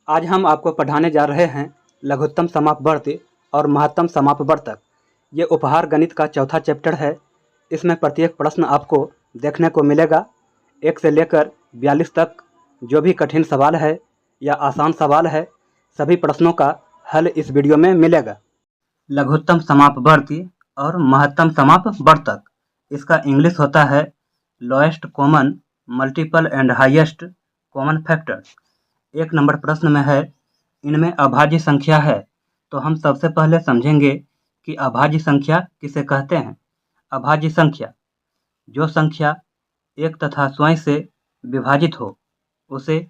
आज हम आपको पढ़ाने जा रहे हैं लघुत्तम समापवर्ती और महत्तम समापवर्तक। ये उपहार गणित का चौथा चैप्टर है। इसमें प्रत्येक प्रश्न आपको देखने को मिलेगा। 1 से लेकर 42 तक जो भी कठिन सवाल है या आसान सवाल है, सभी प्रश्नों का हल इस वीडियो में मिलेगा। लघुत्तम समापवर्ती और महत्तम समापवर्तक, इसका इंग्लिश होता है lowest common multiple and highest common factor. 1 number प्रश्न में है, इनमें अभाज्य संख्या है। तो हम सबसे पहले समझेंगे कि अभाज्य संख्या किसे कहते हैं। अभाज्य संख्या, जो संख्या एक तथा स्वयं से विभाजित हो उसे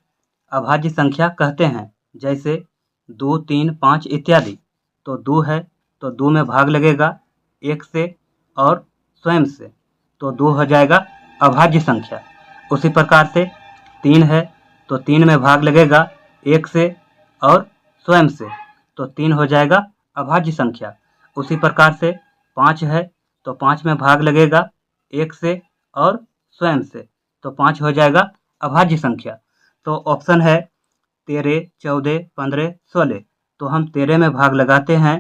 अभाज्य संख्या कहते हैं। जैसे 2, 3, 5 इत्यादि। तो 2 है तो 2 में भाग लगेगा 1 से और स्वयं से, तो 2 हो जाएगा अभाज्य संख्या। उसी प्रकार से 3 है तो 3 में भाग लगेगा 1 से और स्वयं से, तो 3 हो जाएगा अभाज्य संख्या। उसी प्रकार से 5 है तो 5 में भाग लगेगा 1 से और स्वयं से, तो 5 हो जाएगा अभाज्य संख्या। तो ऑप्शन है 13, 14, 15, 16। तो हम 13 में भाग लगाते हैं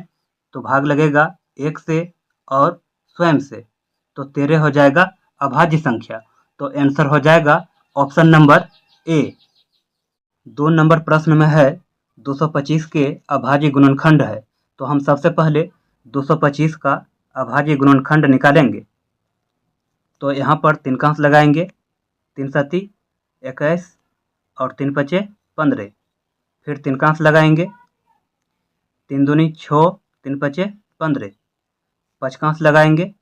तो भाग लगेगा 1 से और स्वयं से, तो 13 हो जाएगा अभाज्य संख्या। तो आंसर हो जाएगा ऑप्शन नंबर ए। 2 नंबर प्रश्न में है 225 के अभाज्य गुणनखंड है। तो हम सबसे पहले 225 का अभाज्य गुणनखंड निकालेंगे। तो यहाँ पर 3 का अंश लगाएंगे, 3 सती 21 और 3 पचे 15। फिर 3 का अंश लगाएंगे, 3 दूनी 6, 3 पचे 15। 5 का अंश लगाएंगे,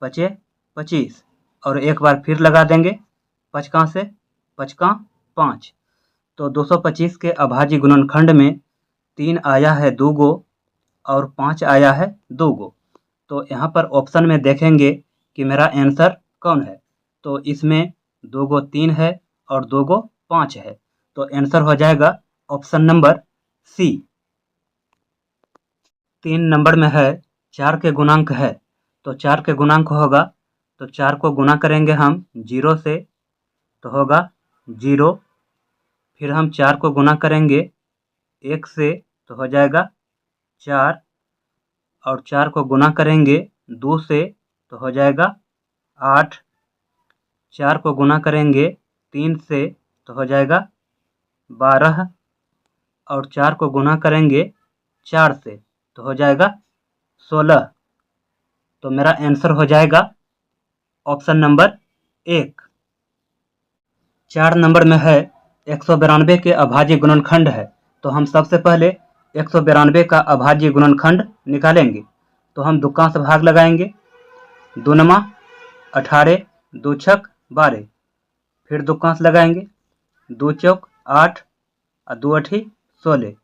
5 25 और एक बार फिर लगा देंगे 5 का से 5 का 5। तो 225 के अभाज्य गुणनखंड में 3 आया है 2 गो और 5 आया है 2 गो। तो यहाँ पर ऑप्शन में देखेंगे कि मेरा आंसर कौन है। तो इसमें 2 गो 3 है और 2 गो 5 है, तो आंसर हो जाएगा ऑप्शन नंबर सी। 3 नंबर में है 4 के गुणांक है। तो 4 के गुणांक होगा तो 4 को गुणा करेंगे हम 0 से, तो होगा 0। फिर हम 4 को गुणा करेंगे 1 से, तो हो जाएगा 4। और 4 को गुणा करेंगे 2 से, तो हो जाएगा 8। 4 को गुणा करेंगे 3 से, तो हो जाएगा 12। और 4 को गुणा करेंगे 4 से, तो हो जाएगा 16। तो मेरा आंसर हो जाएगा ऑप्शन नंबर 1। 4 नंबर में है 192 के अभाज्य गुणनखंड है। तो हम सबसे पहले 192 का अभाज्य गुणनखंड निकालेंगे। तो हम 2 का अंश भाग लगाएंगे, 2 नमा 18, 2 छक 12। फिर 2 का अंश लगाएंगे, 2 चौक 8 और 2 अठी 16।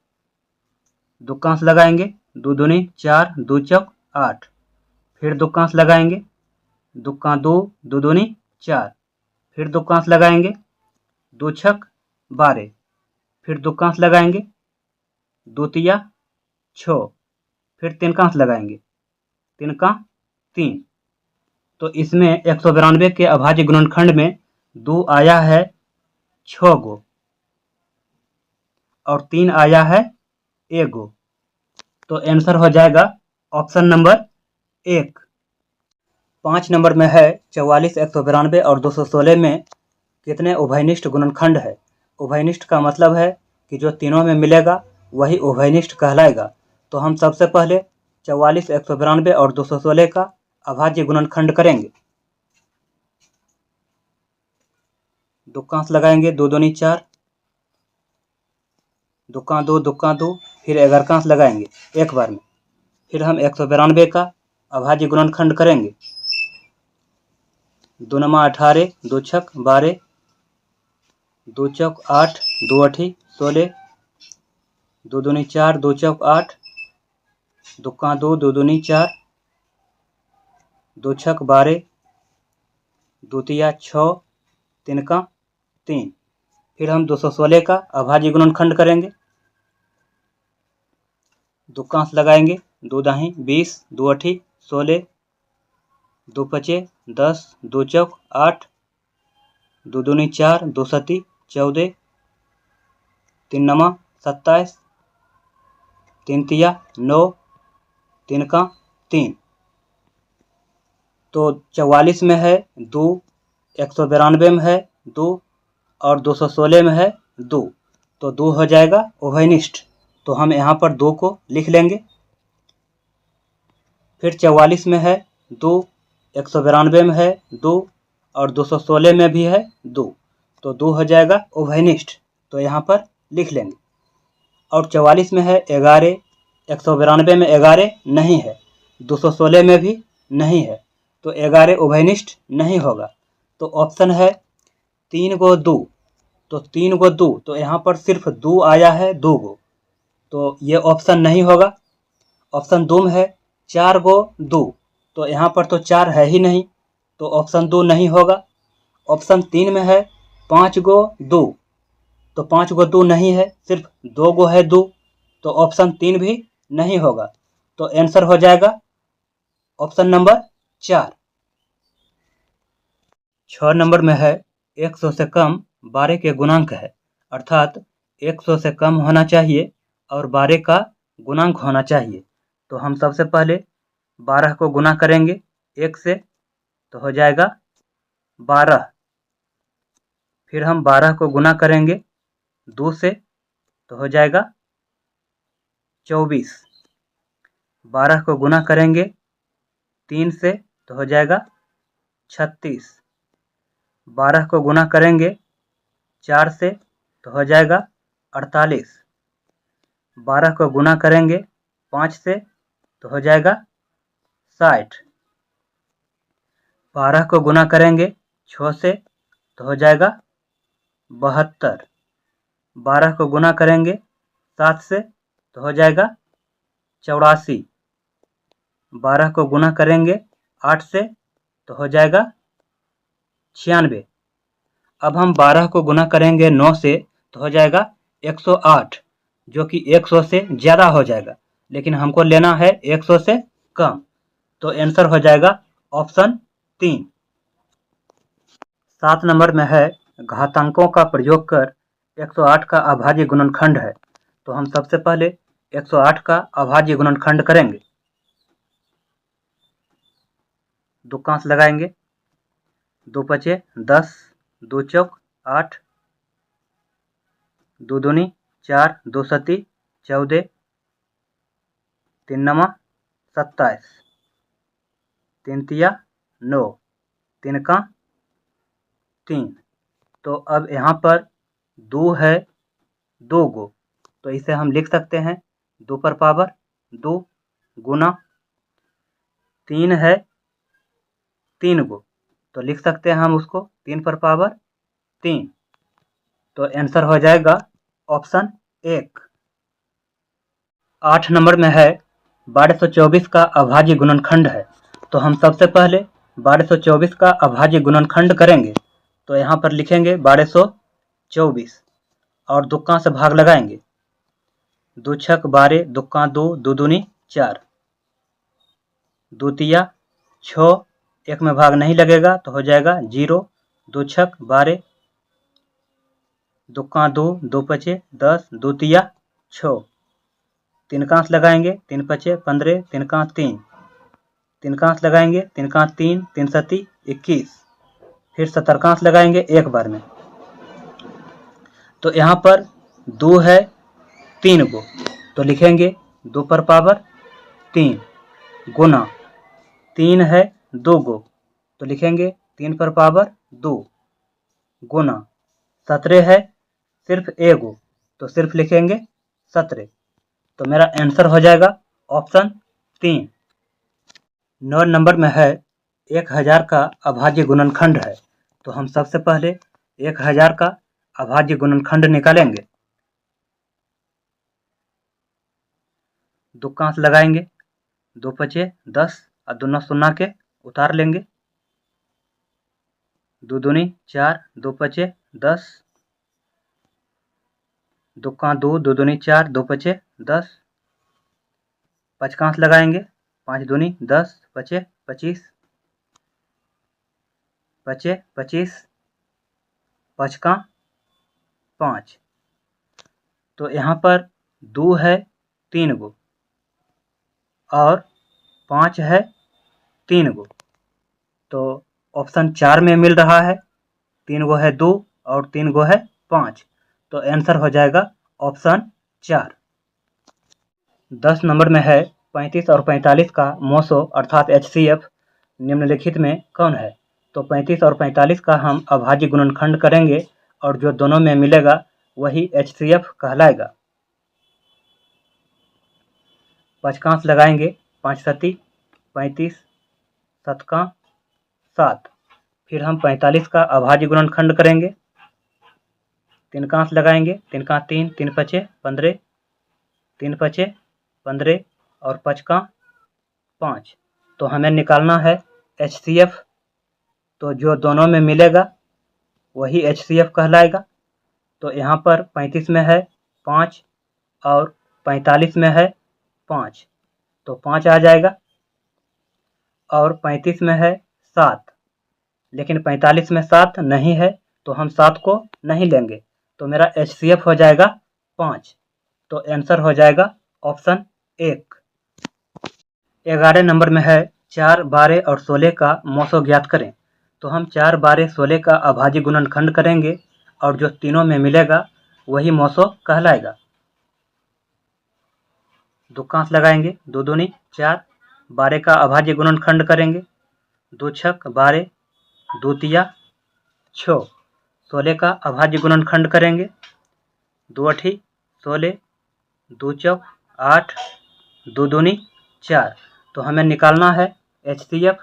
2 का अंश लगाएंगे, 2 दूनी 4, 2 चौक 8। फिर 2 का अंश लगाएंगे, 2 का 2, 2 दूनी 4। फिर 2 का अंश लगाएंगे, 2 छक 12। फिर 2 का अंश लगाएंगे, 2 तिया 6। फिर 3 का अंश लगाएंगे, 3 का 3। तो इसमें 192 के अभाज्य गुणनखंड में 2 आया है 6 गो और 3 आया है 1 गो। तो आंसर हो जाएगा ऑप्शन नंबर 1। 5 नंबर में है 44, 192 और 216 में कितने उभयनिष्ठ गुणनखंड है। उभयनिष्ठ का मतलब है कि जो तीनों में मिलेगा वही उभयनिष्ठ कहलाएगा। तो हम सबसे पहले 44, 192 और 216 का अभाज्य गुणनखंड करेंगे। 2 का अंश लगाएंगे, 2 दूनी 4, 2 का 2, 2 का 2। फिर 11 का अंश लगाएंगे एक बार में। फिर हम 192 का अभाज्य गुणनखंड करेंगे। 2 नमा 18, 2 छक 12, 2 चौक 8, 2 अठी 16, 2 दूनी 4, 2 चौक 8, 2 का 2, 2 दूनी 4, 2 छक 12, 2 तिया 6, 3 का 3। फिर हम 216 का अभाज्य गुणनखंड करेंगे। 2 का अंश लगाएंगे, 2 दाही 20, 2 अठी 16, 2 पचे 10, 2 चौक 8, 2 दूनी 4, 2 सती 14, 3 नमा 27, 3 तिया 9, 3 का 3। तो 44 में है 2, 192 में है 2 और 216 में है 2। तो 2 हो जाएगा उभयनिष्ठ। तो हम यहाँ पर 2 को लिख लेंगे। फिर 44 में है 2, 192 में है 2 और 216 में भी है 2। तो 2 हो जाएगा उभयनिष्ठ। तो यहाँ पर लिख लेंगे। और 44 में है 11, 192 में 11 नहीं है, 216 में भी नहीं है, तो 11 उभयनिष्ठ नहीं होगा। तो ऑप्शन है 3 गो 2। तो 3 गो 2, तो यहाँ पर सिर्फ 2 आया है 2 गो, तो ये ऑप्शन नहीं होगा। ऑप्शन 2 में है 4 गो 2, तो यहाँ पर तो 4 है ही नहीं, तो ऑप्शन 2 नहीं होगा। ऑप्शन 3 में है 5 गो 2, तो 5 गो 2 नहीं है, सिर्फ 2 गो है 2, तो ऑप्शन 3 भी नहीं होगा। तो आंसर हो जाएगा ऑप्शन नंबर 4। 6 नंबर में है 100 से कम 12 के गुणांक है, अर्थात 100 से कम होना चाहिए और 12 का गुणांक होना चाहिए। तो हम सबसे पहले 12 को गुना करेंगे 1 से, तो हो जाएगा 12। फिर हम 12 को गुना करेंगे 2 से, तो हो जाएगा 24। 12 को गुना करेंगे 3 से, तो हो जाएगा 36। 12 को गुना करेंगे 4 से, तो हो जाएगा 48। 12 को गुना करेंगे 5 से, तो हो जाएगा 60। 12 को गुना करेंगे 6 से, तो हो जाएगा 72। 12 को गुना करेंगे 7 से, तो हो जाएगा 84। 12 को गुना करेंगे 8 से, तो हो जाएगा 96। अब हम 12 को गुना करेंगे 9 से, तो हो जाएगा 108, जो कि 100 से ज़्यादा हो जाएगा, लेकिन हमको लेना है 100 से कम। तो आंसर हो जाएगा ऑप्शन 3। 7 नंबर में है घातांकों का प्रयोग कर 108 का अभाज्य गुणनखंड है। तो हम सबसे पहले 108 का अभाज्य गुणनखंड करेंगे। दुकांश लगाएंगे, 2 पचे 10, 2 चौक 8, 2 दूनी 4, 2 सती 14, 3 नमा 27, 3 तिया 9, 3 का 3। तो अब यहाँ पर 2 है 2 गो, तो इसे हम लिख सकते हैं 2 पर पावर 2 गुना 3 है 3 गो, तो लिख सकते हैं हम उसको 3 पर पावर 3। तो आंसर हो जाएगा ऑप्शन 1। 8 नंबर में है 1224 का अभाज्य गुणनखंड है। तो हम सबसे पहले 1224 का अभाज्य गुणनखंड करेंगे। तो यहाँ पर लिखेंगे 1224 और दुक्का से भाग लगाएंगे, 2 छक 12, दुक्का 2, 2 दूनी 4, 2 तिया 6, 1 में भाग नहीं लगेगा तो हो जाएगा 0, 2 छक 12, दुक्का 2, 2 पचे 10, 2 तिया 6, 3 कांस लगाएंगे, 3 पचे 15, 3 का 3, 3 कांस लगाएंगे, 3 का 3, 3 सती 21, फिर 70 कांस लगाएंगे एक बार में। तो यहाँ पर 2 है 3 गो, तो लिखेंगे 2 पर पावर 3 गुना 3 है 2 गो, तो लिखेंगे 3 पर पावर 2 गुना 17 है सिर्फ 1 गो, तो सिर्फ लिखेंगे 17। तो मेरा आंसर हो जाएगा ऑप्शन 3। 9 नंबर में है 1000 का अभाज्य गुणनखंड है। तो हम सबसे पहले 1000 का अभाज्य गुणनखंड निकालेंगे। दुक्कांश लगाएंगे, 2 पचे 10 और दोनों सुन्ना के उतार लेंगे, 2 दूनी 4, 2 पचे 10, दुक्का 2, 2 दूनी 4, 2 पचे 10, पचकांश लगाएंगे, 5 दूनी 10, पचे 25, पचे 25, पचका 5, तो यहाँ पर 2 है 3 गो और 5 है 3 गो, तो ऑप्शन 4 में मिल रहा है। 3 गो है 2 और 3 गो है 5, तो आंसर हो जाएगा ऑप्शन 4। 10 नंबर में है 35 और 45 का मोसो अर्थात HCF निम्नलिखित में कौन है? तो 35 और 45 का हम अभाज्य गुणनखंड करेंगे और जो दोनों में मिलेगा वही HCF कहलाएगा। पचकांश लगाएंगे, 5 सती 35 शतका 7। फिर हम 45 का अभाज्य गुणनखंड करेंगे, तिनकांश लगाएंगे, तिनका 3 3 पचे 15 3 पचे 15 और पचका 5। तो हमें निकालना है HCF, तो जो दोनों में मिलेगा वही HCF कहलाएगा। तो यहाँ पर 35 में है 5 और 45 में है 5, तो 5 आ जाएगा। और 35 में है 7, लेकिन 45 में 7 नहीं है, तो हम 7 को नहीं लेंगे, तो मेरा HCF हो जाएगा 5। तो आंसर हो जाएगा ऑप्शन 1। 11 नंबर में है 4, 12 और 16 का मोसो ज्ञात करें। तो हम 4, 12, 16 का अभाज्य गुणनखंड करेंगे और जो तीनों में मिलेगा वही मोसो कहलाएगा। दुकांश लगाएंगे, 2 दूनी 4, 12 का अभाज्य गुणनखंड करेंगे, 2 छक 12, 2 तिया 6। 16 का अभाज्य गुणनखंड करेंगे, 2 अठी 16, 2 चौक 8, 2 दूनी 4। तो हमें निकालना है HCF।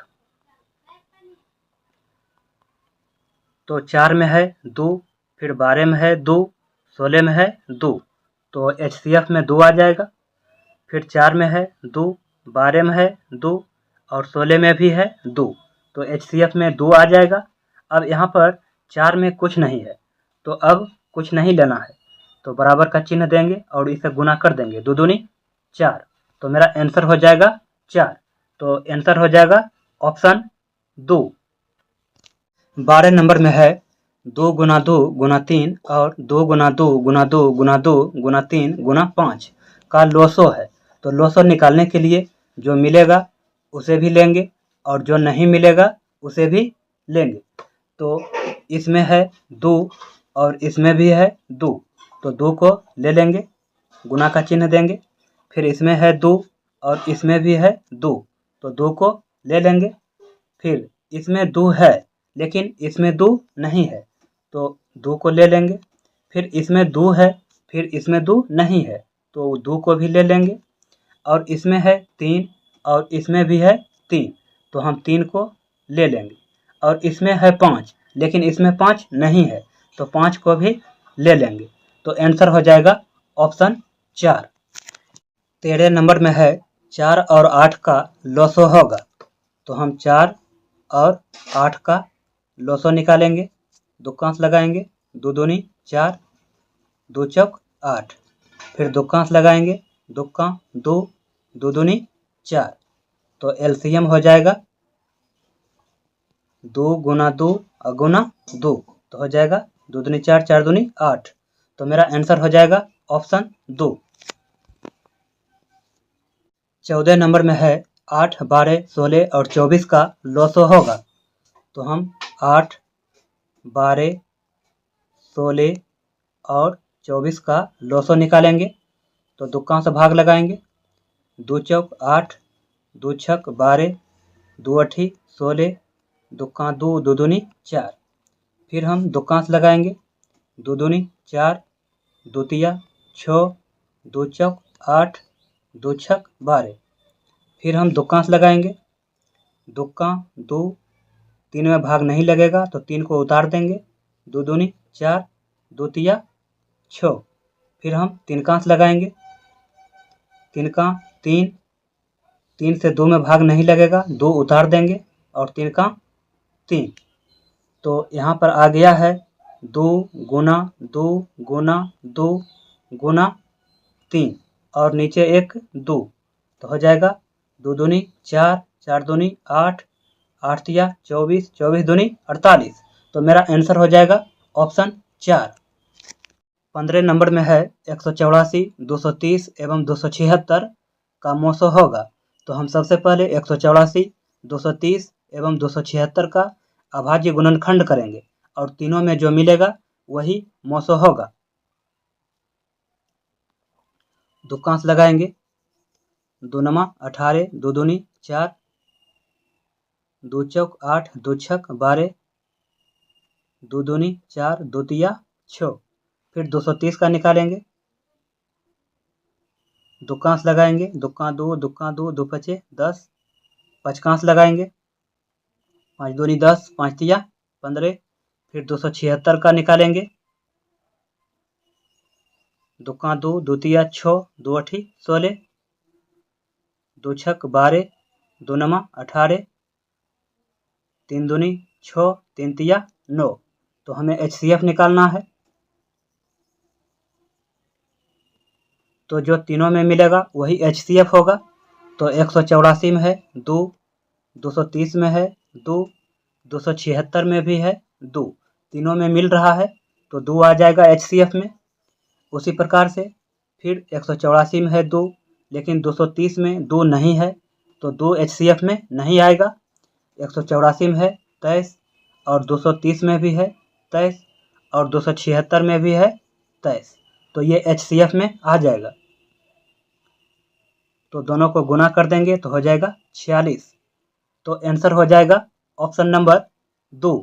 तो 4 में है 2, फिर 12 में है 2, 16 में है 2, तो HCF में 2 आ जाएगा। फिर 4 में है 2, 12 में है 2 और 16 में भी है 2, तो HCF में 2 आ जाएगा। अब यहाँ पर 4 में कुछ नहीं है, तो अब कुछ नहीं लेना है, तो बराबर का चिन्ह देंगे और इसे गुना कर देंगे, 2 दूनी 4, तो मेरा आंसर हो जाएगा 4। तो आंसर हो जाएगा ऑप्शन 2। 12 नंबर में है 2 गुना 2 गुना 3 और 2 गुना 2 गुना 2 गुना 2 गुना 3 गुना 5 का लोसो है। तो लोसो निकालने के लिए जो मिलेगा उसे भी लेंगे और जो नहीं मिलेगा उसे भी लेंगे। तो इसमें है 2 और इसमें भी है 2, तो 2 को ले लेंगे, गुना का चिन्ह देंगे। फिर इसमें है 2 और इसमें भी है 2, तो 2 को ले लेंगे। फिर इसमें 2 है लेकिन इसमें 2 नहीं है, तो 2 को ले लेंगे। फिर इसमें 2 है, फिर इसमें 2 नहीं है, तो 2 को भी ले लेंगे। और इसमें है 3 और इसमें भी है 3, तो हम 3 को ले लेंगे। और इसमें है 5 लेकिन इसमें 5 नहीं है, तो 5 को भी ले लेंगे। तो आंसर हो जाएगा ऑप्शन 4। 13 नंबर में है 4 और 8 का लोसो होगा। तो हम 4 और 8 का लोसो निकालेंगे, दुकांश लगाएंगे, 2 दूनी 4, 2 चौक 8। फिर दुकांश लगाएंगे, दुक्का 2, 2 दूनी 4, तो LCM हो जाएगा 2 गुना 2 और गुना 2, तो हो जाएगा 2 दूनी 4, 4 दूनी 8, तो मेरा आंसर हो जाएगा ऑप्शन 2। 14 नंबर में है 8, 12, 16 और 24 का लोसो होगा। तो हम 8, 12, 16 और 24 का लोसो निकालेंगे, तो दुक्का से भाग लगाएंगे, 2 चौक 8, 2 छक 12, 2 अठी 16, दुक्का 2, 2 दूनी 4। फिर हम दुक्कांश लगाएंगे, 2 दूनी 4, 2 तिया 6, 2 चौक 8, 2 छक 12। फिर हम दुक्कांश लगाएंगे, दुक्का 2, 3 में भाग नहीं लगेगा तो 3 को उतार देंगे, 2 दूनी 4, 2 तिया 6। फिर हम तिनकांश लगाएंगे, तिनका 3, 3 से 2 में भाग नहीं लगेगा, 2 उतार देंगे और तिनका 3। तो यहाँ पर आ गया है 2 गुना 2 गुना 2 गुना 3 और नीचे एक 2, तो हो जाएगा 2 दूनी 4, 4 दूनी 8, 8 तिया 24, 24 दूनी 48, तो मेरा आंसर हो जाएगा ऑप्शन 4। 15 नंबर में है 184, 230 एवं 276 का मौसो होगा। तो हम सबसे पहले 184, 230 एवं 276 का अभाज्य गुणनखंड करेंगे और तीनों में जो मिलेगा वही मौसो होगा। दुकांश लगाएंगे। 2 नमा 18, 2 दूनी 4, 2 चौक 8, 2 छक 12, 2 दूनी 4, 2 तिया 6। फिर 230 का निकालेंगे। दुकांश लगाएंगे। दुक्का 2, दुक्का 2, 2 पचे 10। पचकांश लगाएंगे। 5 दूनी 10, 5 तिया 15। फिर 276 का निकालेंगे। दुक्का 2, 2 तिया 6, 2 अठी 16, 2 छक 12, 2 नमा 18, 3 दूनी 6, 3 तिया 9। तो हमें HCF निकालना है। तो जो तीनों में मिलेगा वही HCF होगा। तो 184 में है 2, 230 में है 2, 276 में भी है 2, तीनों में मिल रहा है तो 2 आ जाएगा HCF में। उसी प्रकार से फिर 184 में है 2, लेकिन 230 में 2 नहीं है तो 2 HCF में नहीं आएगा। 184 में है 23 और 230 में भी है 23 और 276 में भी है 23, तो ये HCF में आ जाएगा। तो दोनों को गुना कर देंगे तो हो जाएगा 46। तो आंसर हो जाएगा ऑप्शन नंबर 2।